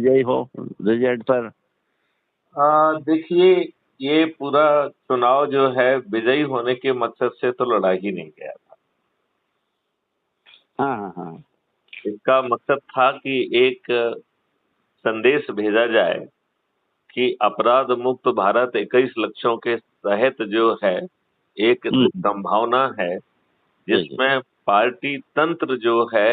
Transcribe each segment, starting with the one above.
विजयी हो रिजल्ट पर? देखिए, ये पूरा चुनाव जो है विजयी होने के मकसद से तो लड़ा ही नहीं गया था। हाँ हाँ हाँ। इसका मकसद था कि एक संदेश भेजा जाए कि अपराध मुक्त भारत 21 लक्ष्यों के तहत जो है एक संभावना है जिसमें पार्टी तंत्र जो है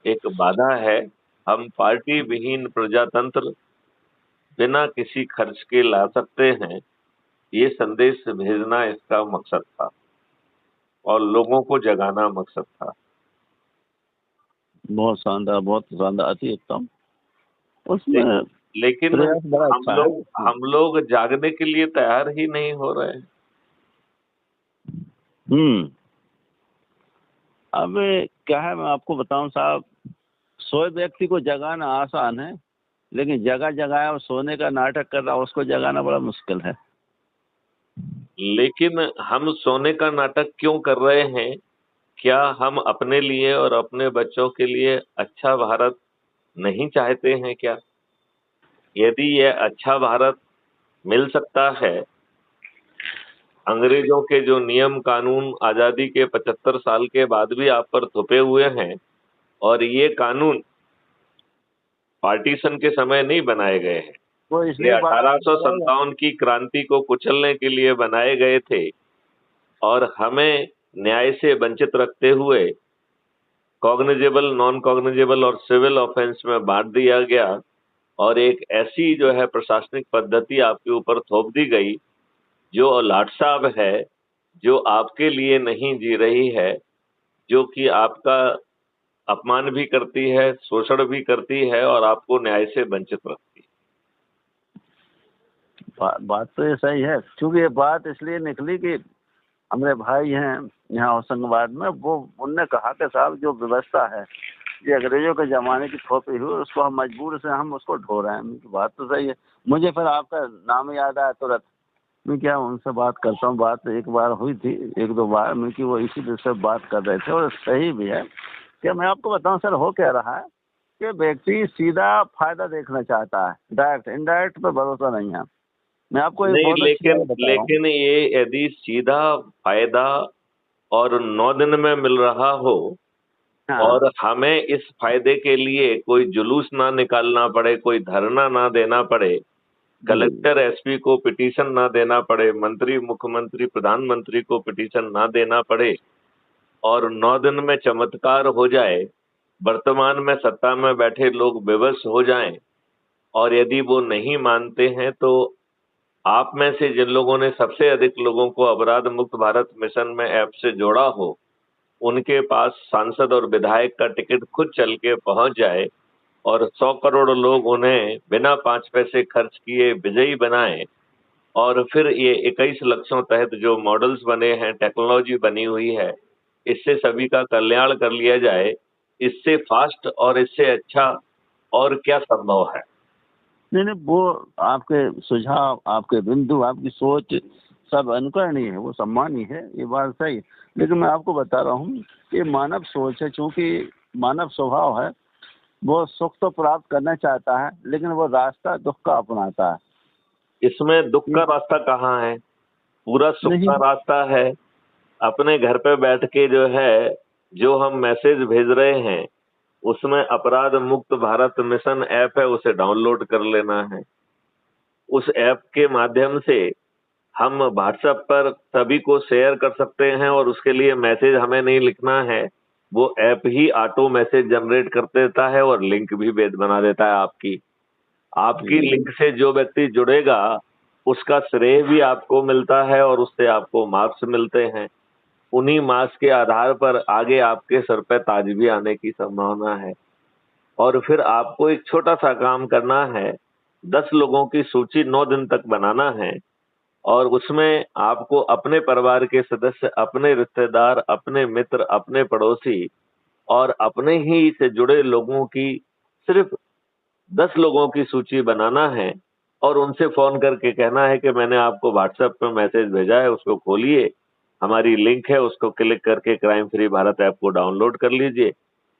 एक बाधा है। हम पार्टी विहीन प्रजातंत्र बिना किसी खर्च के ला सकते हैं, ये संदेश भेजना इसका मकसद था और लोगों को जगाना मकसद था। बहुत शानदार, बहुत शानदार, अति उत्तम। उसमें लेकिन प्रयास बड़ा अच्छा है। हम लोग जागने के लिए तैयार ही नहीं हो रहे हैं। अब क्या है, मैं आपको बताऊं साहब, सोए व्यक्ति को जगाना आसान है, लेकिन जगह जगाया और सोने का नाटक कर रहा उसको जगाना बड़ा मुश्किल है। लेकिन हम सोने का नाटक क्यों कर रहे हैं? क्या हम अपने लिए और अपने बच्चों के लिए अच्छा भारत नहीं चाहते हैं क्या? यदि यह अच्छा भारत मिल सकता है, अंग्रेजों के जो नियम कानून आजादी के 75 साल के बाद भी आप पर थोपे हुए हैं, और ये कानून पार्टीशन के समय नहीं बनाए गए हैं, वो ये इसलिए 1857 की क्रांति को कुचलने के लिए बनाए गए थे और हमें न्याय से वंचित रखते हुए कॉग्निजेबल, नॉन कॉग्निजेबल और सिविल ऑफेंस में बांट दिया गया और एक ऐसी जो है प्रशासनिक पद्धति आपके ऊपर थोप दी गई जो लाट साहब है, जो आपके लिए नहीं जी रही है, जो कि आपका अपमान भी करती है, शोषण भी करती है और आपको न्याय से वंचित रखती है। बात तो ये सही है, क्योंकि ये बात इसलिए निकली कि हमारे भाई हैं यहाँ होशंगाबाद में, वो उनने कहा कि साहब जो व्यवस्था है ये अंग्रेजों के ज़माने की थोपी हुई, उसको हम मजबूर से हम उसको ढो रहे हैं। बात तो सही है। मुझे फिर आपका नाम याद आया तुरंत। मैं क्या उनसे बात करता हूँ, बात एक बार हुई थी, एक दो बार मैं कि वो इसी तरह से बात कर रहे थे और सही भी है। क्या मैं आपको बताऊँ सर, हो क्या रहा है कि व्यक्ति सीधा फायदा देखना चाहता है, डायरेक्ट इनडायरेक्ट पे भरोसा नहीं है। मैं आपको एक नहीं, बहुत अच्छी बात बता रहा हूँ। लेकिन ये यदि सीधा फायदा और 9 दिन में मिल रहा हो और हमें इस फायदे के लिए कोई जुलूस ना निकालना पड़े, कोई धरना ना देना पड़े, कलेक्टर एसपी को पिटीशन ना देना पड़े, मंत्री मुख्यमंत्री प्रधानमंत्री को पिटीशन ना देना पड़े और 9 दिन में चमत्कार हो जाए, वर्तमान में सत्ता में बैठे लोग बेबस हो जाएं और यदि वो नहीं मानते हैं तो आप में से जिन लोगों ने सबसे अधिक लोगों को अपराध मुक्त भारत मिशन में ऐप से जोड़ा हो, उनके पास सांसद और विधायक का टिकट खुद चल के पहुंच जाए और 100 करोड़ लोग उन्हें बिना 5 पैसे खर्च किए विजयी बनाएं और फिर ये 21 लक्ष्यों तहत जो मॉडल्स बने हैं, टेक्नोलॉजी बनी हुई है, इससे सभी का कल्याण कर लिया जाए, इससे फास्ट और इससे अच्छा और क्या संभव है? नहीं, वो आपके सुझाव, आपके बिंदु, आपकी सोच सब अनुकरणीय है, वो सम्मानीय है, ये बात सही है। लेकिन मैं आपको बता रहा हूँ ये मानव सोच है, चूंकि मानव स्वभाव है, वो सुख तो प्राप्त करना चाहता है लेकिन वो रास्ता दुख का अपनाता है। इसमें दुख का रास्ता कहाँ है? पूरा सुख का रास्ता है। अपने घर पे बैठ के जो है, जो हम मैसेज भेज रहे हैं उसमें अपराध मुक्त भारत मिशन ऐप है, उसे डाउनलोड कर लेना है। उस ऐप के माध्यम से हम व्हाट्सएप पर सभी को शेयर कर सकते हैं और उसके लिए मैसेज हमें नहीं लिखना है, वो ऐप ही ऑटो मैसेज जनरेट कर देता है और लिंक भी बना देता है आपकी लिंक से जो व्यक्ति जुड़ेगा उसका श्रेय भी आपको मिलता है और उससे आपको मार्क्स मिलते हैं। उन्हीं मार्क्स के आधार पर आगे आपके सर पे ताज भी आने की संभावना है। और फिर आपको एक छोटा सा काम करना है, 10 लोगों की सूची 9 दिन तक बनाना है और उसमें आपको अपने परिवार के सदस्य, अपने रिश्तेदार, अपने मित्र, अपने पड़ोसी और अपने ही से जुड़े लोगों की सिर्फ 10 लोगों की सूची बनाना है और उनसे फोन करके कहना है कि मैंने आपको व्हाट्सएप पे मैसेज भेजा है, उसको खोलिए, हमारी लिंक है, उसको क्लिक करके क्राइम फ्री भारत ऐप को डाउनलोड कर लीजिए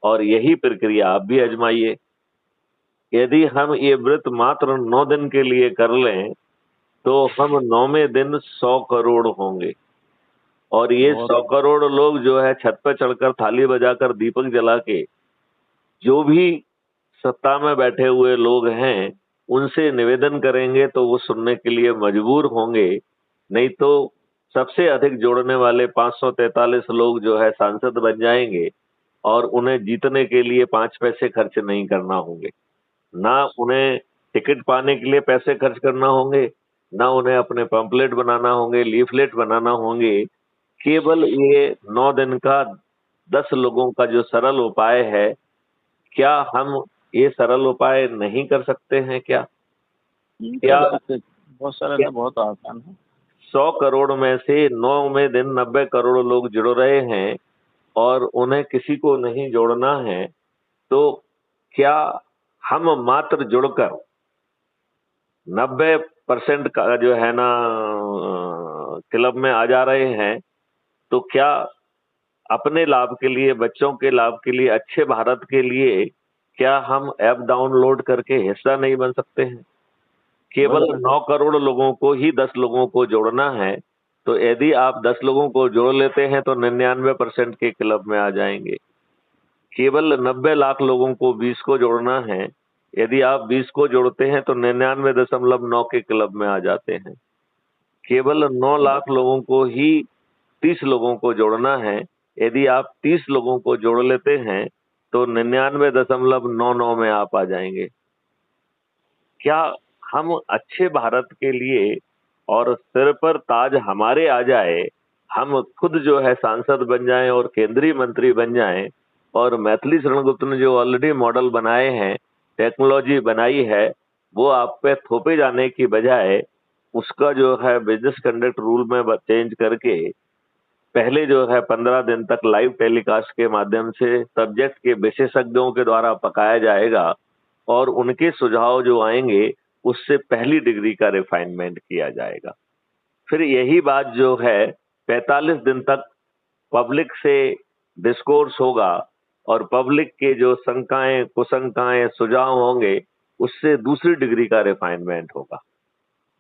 और यही प्रक्रिया आप भी आजमाइए। यदि हम ये व्रत मात्र 9 दिन के लिए कर लें तो हम 9वें दिन 100 करोड़ होंगे। और ये 100 करोड़ लोग जो है छत पर चढ़कर थाली बजाकर दीपक जला के जो भी सत्ता में बैठे हुए लोग हैं उनसे निवेदन करेंगे तो वो सुनने के लिए मजबूर होंगे। नहीं तो सबसे अधिक जोड़ने वाले 543 लोग जो है सांसद बन जाएंगे और उन्हें जीतने के लिए 5 पैसे खर्च नहीं करना होंगे, ना उन्हें टिकट पाने के लिए पैसे खर्च करना होंगे, ना उन्हें अपने पंपलेट बनाना होंगे, लीफलेट बनाना होंगे। केवल ये 9 दिन का 10 लोगों का जो सरल उपाय है, क्या हम ये सरल उपाय नहीं कर सकते हैं क्या? क्या बहुत सरल है, बहुत आसान है। 100 करोड़ में से 9वें दिन 90 करोड़ लोग जुड़ रहे हैं और उन्हें किसी को नहीं जोड़ना है, तो क्या हम मात्र जुड़कर 90% का जो है ना क्लब में आ जा रहे हैं, तो क्या अपने लाभ के लिए, बच्चों के लाभ के लिए, अच्छे भारत के लिए क्या हम ऐप डाउनलोड करके हिस्सा नहीं बन सकते हैं? केवल 9 करोड़ लोगों को ही 10 लोगों को जोड़ना है। तो यदि आप 10 लोगों को जोड़ लेते हैं तो 99% के क्लब में आ जाएंगे। केवल 90 लाख लोगों को 20 को जोड़ना है। यदि आप 20 को जोड़ते हैं तो 99.9 के क्लब में आ जाते हैं। केवल 9 लाख लोगों को ही 30 लोगों को जोड़ना है। यदि आप 30 लोगों को जोड़ लेते हैं तो 99.99 में आप आ जाएंगे। क्या हम अच्छे भारत के लिए और सिर पर ताज हमारे आ जाए, हम खुद जो है सांसद बन जाएं और केंद्रीय मंत्री बन जाएं, और मैथिली शरण गुप्त ने जो ऑलरेडी मॉडल बनाए हैं, टेक्नोलॉजी बनाई है, वो आप पे थोपे जाने की बजाय उसका जो है बिजनेस कंडक्ट रूल में चेंज करके पहले जो है 15 दिन तक लाइव टेलीकास्ट के माध्यम से सब्जेक्ट के विशेषज्ञों के द्वारा पकाया जाएगा और उनके सुझाव जो आएंगे उससे पहली डिग्री का रिफाइनमेंट किया जाएगा। फिर यही बात जो है 45 दिन तक पब्लिक से डिस्कोर्स होगा और पब्लिक के जो शंकाएं, कुशंकाएं, सुझाव होंगे उससे दूसरी डिग्री का रिफाइनमेंट होगा।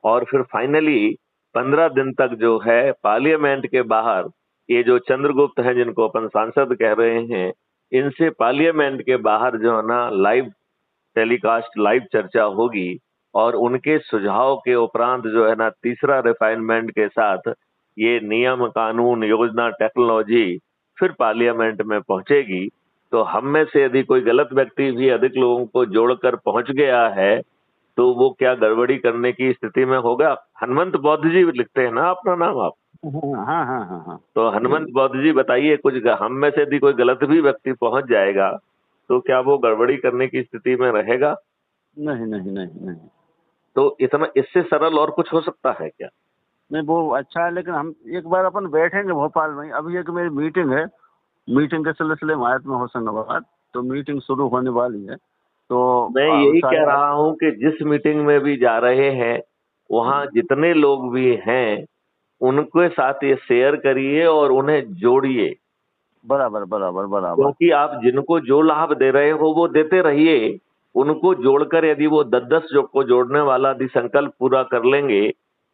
और फिर फाइनली 15 दिन तक जो है पार्लियामेंट के बाहर ये जो चंद्रगुप्त हैं जिनको अपन सांसद कह रहे हैं, इनसे पार्लियामेंट के बाहर जो है ना लाइव टेलीकास्ट, लाइव चर्चा होगी और उनके सुझाव के उपरांत जो है ना तीसरा रिफाइनमेंट के साथ ये नियम, कानून, योजना, टेक्नोलॉजी फिर पार्लियामेंट में पहुंचेगी। तो हम में से यदि कोई गलत व्यक्ति भी अधिक लोगों को जोड़कर पहुंच गया है तो वो क्या गड़बड़ी करने की स्थिति में होगा? हनुमंत बौद्ध जी लिखते हैं ना अपना नाम आप? हाँ हाँ हाँ हाँ। तो हनुमंत बौद्ध जी बताइए, कुछ हम में से यदि कोई गलत भी व्यक्ति पहुंच जाएगा तो क्या वो गड़बड़ी करने की स्थिति में रहेगा? नहीं नहीं नहीं नहीं। तो इतना इससे सरल और कुछ हो सकता है क्या? नहीं, वो अच्छा है, लेकिन हम एक बार अपन बैठेंगे भोपाल में। अभी एक मेरी मीटिंग है, मीटिंग के सिलसिले में आया था मैं होशंगाबाद, तो मीटिंग शुरू होने वाली है। तो मैं यही कह रहा हूं कि जिस मीटिंग में भी जा रहे हैं वहां जितने लोग भी हैं उनके साथ ये शेयर करिए और उन्हें जोड़िए। बराबर बराबर बराबर। क्योंकि आप जिनको जो लाभ दे रहे हो वो देते रहिए, उनको जोड़कर यदि वो 10-10 जो को जोड़ने वाला यदि संकल्प पूरा कर लेंगे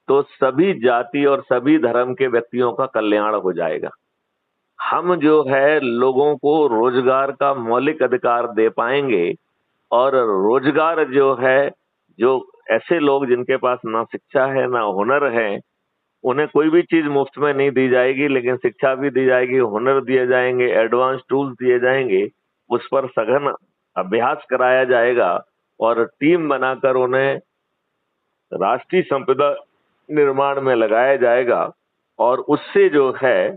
तो सभी जाति और सभी धर्म के व्यक्तियों का कल्याण हो जाएगा। हम जो है लोगों को रोजगार का मौलिक अधिकार दे पाएंगे और रोजगार जो है, जो ऐसे लोग जिनके पास ना शिक्षा है ना हुनर है, उन्हें कोई भी चीज मुफ्त में नहीं दी जाएगी, लेकिन शिक्षा भी दी जाएगी, हुनर दिए जाएंगे, एडवांस टूल्स दिए जाएंगे, उस पर सघन अभ्यास कराया जाएगा और टीम बनाकर उन्हें राष्ट्रीय संपदा निर्माण में लगाया जाएगा और उससे जो है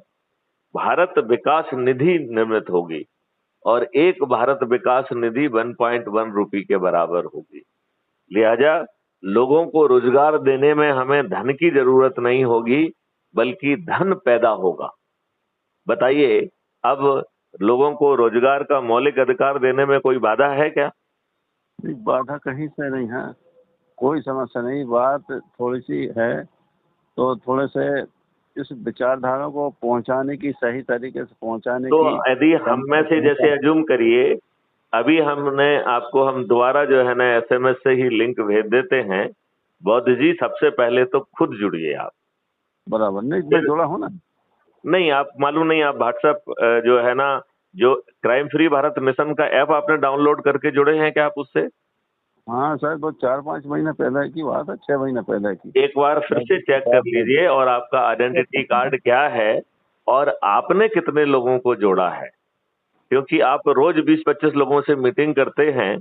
भारत विकास निधि निर्मित होगी और एक भारत विकास निधि 1.1 रुपये के बराबर होगी। लिहाजा लोगों को रोजगार देने में हमें धन की जरूरत नहीं होगी, बल्कि धन पैदा होगा। बताइए, अब लोगों को रोजगार का मौलिक अधिकार देने में कोई बाधा है क्या? बाधा कहीं से नहीं है, कोई समस्या नहीं। बात थोड़ी सी है, तो थोड़े से इस विचारधारा को पहुंचाने की, सही तरीके से पहुंचाने तो की। यदि हम में से जैसे अज्यूम करिए अभी हमने आपको हम दोबारा जो है ना SMS से ही लिंक भेज देते हैं। बौद्ध जी, सबसे पहले तो खुद जुड़िए आप। बराबर, नहीं मैं जुड़ा हूँ ना। नहीं, आप मालूम नहीं, आप व्हाट्सएप जो है ना, जो क्राइम फ्री भारत मिशन का ऐप आपने डाउनलोड करके जुड़े हैं क्या आप उससे? हाँ सर, वो 4-5 महीने पहले की बात है, 6 महीने पहले की। एक बार फिर से चेक कर लीजिए और आपका आइडेंटिटी कार्ड क्या है और आपने कितने लोगों को जोड़ा है, क्योंकि आप रोज 20-25 लोगों से मीटिंग करते हैं।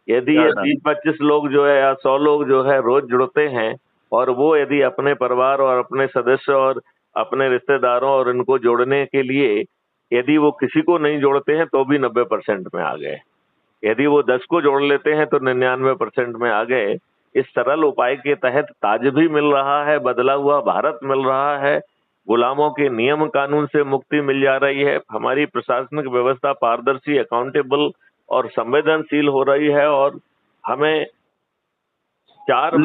यदि ये 20-25 लोग जो है या 100 लोग जो है रोज जुड़ते हैं और वो यदि अपने परिवार और अपने सदस्य और अपने रिश्तेदारों और इनको जोड़ने के लिए यदि वो किसी को नहीं जोड़ते हैं तो भी 90% में आ गए। यदि वो 10 को जोड़ लेते हैं तो 99% में आ गए। इस सरल उपाय के तहत ताज भी मिल रहा है, बदला हुआ भारत मिल रहा है, गुलामों के नियम कानून से मुक्ति मिल जा रही है, हमारी प्रशासनिक व्यवस्था पारदर्शी, अकाउंटेबल और संवेदनशील हो रही है और हमें चार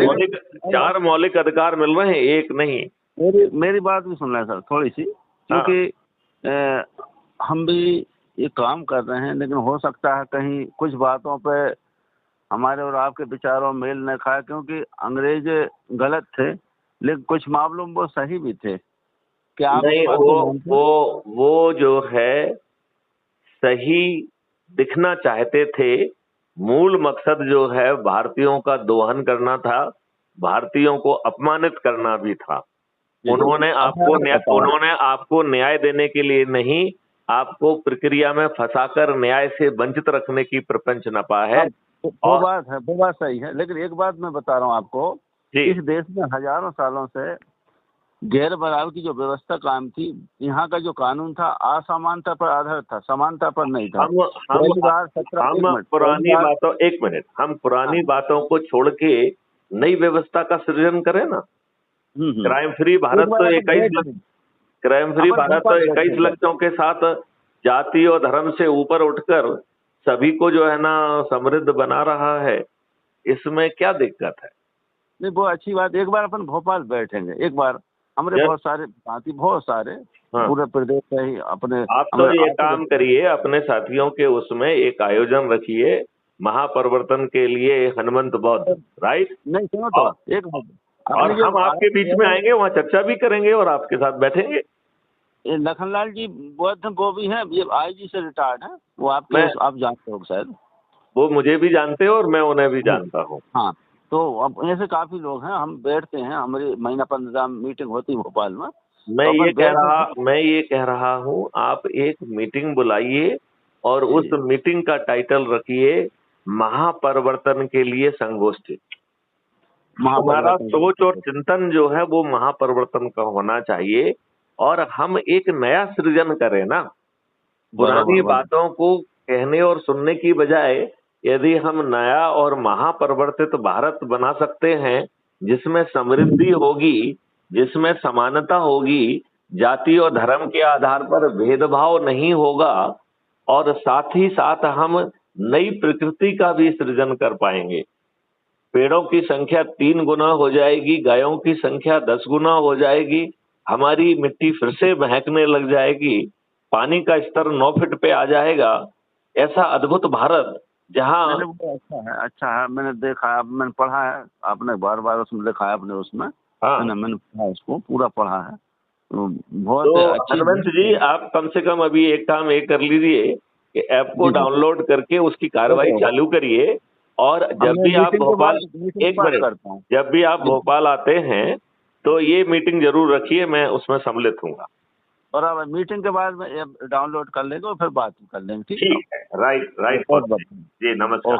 मौलिक अधिकार मिल रहे हैं, एक नहीं। मेरी बात भी सुन रहे हैं सर थोड़ी सी, क्योंकि हम भी ये काम कर रहे हैं, लेकिन हो सकता है कहीं कुछ बातों पे हमारे और आपके विचारों मेल न खाए, क्योंकि अंग्रेज गलत थे लेकिन कुछ मामलों में वो सही भी थे। क्या आप नहीं, वो जो है सही दिखना चाहते थे। मूल मकसद जो है भारतीयों का दोहन करना था, भारतीयों को अपमानित करना भी था। उन्होंने आपको न्याय देने के लिए नहीं, आपको प्रक्रिया में फंसाकर न्याय से वंचित रखने की प्रपंच नपा है। वो बात सही है, लेकिन एक बात मैं बता रहा हूँ आपको, इस देश में हजारों सालों से गैर बराबरी की जो व्यवस्था कायम थी, यहाँ का जो कानून था असमानता पर आधारित था, समानता पर नहीं था। हम पुरानी बातों को छोड़ के नई व्यवस्था का सृजन करें ना। क्राइम फ्री भारत तो 21 लक्ष्यों के साथ जाति और धर्म से ऊपर उठकर सभी को जो है ना समृद्ध बना रहा है। इसमें क्या दिक्कत है? नहीं, वो अच्छी बात। एक बार अपन भोपाल बैठेंगे, एक बार हमारे बहुत सारे साथी, बहुत सारे पूरे प्रदेश से ही अपने। आप तो ये काम करिए, अपने साथियों के उसमें एक आयोजन रखिए महापरिवर्तन के लिए हनुमंत बौद्ध, राइट? नहीं सुनो तो एक और हम आपके बीच में आएंगे, वहाँ चर्चा भी करेंगे और आपके साथ बैठेंगे। लखनलाल जी बौद्ध वो भी हैं, ये IG से रिटायर्ड हैं, वो आप जानते हो शायद। वो मुझे भी जानते हो और मैं उन्हें भी जानता हूँ। हाँ, तो अब ऐसे काफी लोग हैं, हम बैठते हैं, हमारी महीना 15 मीटिंग होती है भोपाल में। मैं ये कह रहा हूँ, आप एक मीटिंग बुलाइए और उस मीटिंग का टाइटल रखिए महापरिवर्तन के लिए संगोष्ठी। हमारा सोच और चिंतन जो है वो महापरिवर्तन का होना चाहिए और हम एक नया सृजन करें ना। पुरानी बातों को कहने और सुनने की बजाय यदि हम नया और महापरिवर्तित भारत बना सकते हैं, जिसमें समृद्धि होगी, जिसमें समानता होगी, जाति और धर्म के आधार पर भेदभाव नहीं होगा और साथ ही साथ हम नई प्रकृति का भी सृजन कर पाएंगे। पेड़ों की संख्या 3 गुना हो जाएगी, गायों की संख्या 10 गुना हो जाएगी, हमारी मिट्टी फिर से महकने लग जाएगी, पानी का स्तर 9 फीट पे आ जाएगा। ऐसा अद्भुत भारत जहाँ अच्छा है, मैंने देखा, मैंने पढ़ा है, आपने बार उसमें लिखा है अपने उसमें। मैंने पढ़ा, उसको पूरा पढ़ा है। बहुत अच्छी। हनुमंत जी, आप कम से कम अभी एक काम कर लीजिए कि ऐप को डाउनलोड करके उसकी कार्रवाई चालू करिए और जब भी आप भोपाल आते हैं तो ये मीटिंग जरूर रखिए, मैं उसमें सम्मिलित हूँगा। और अब मीटिंग के बाद में डाउनलोड कर लेंगे और फिर बात कर लेंगे। ठीक है, राइट। जी नमस्कार।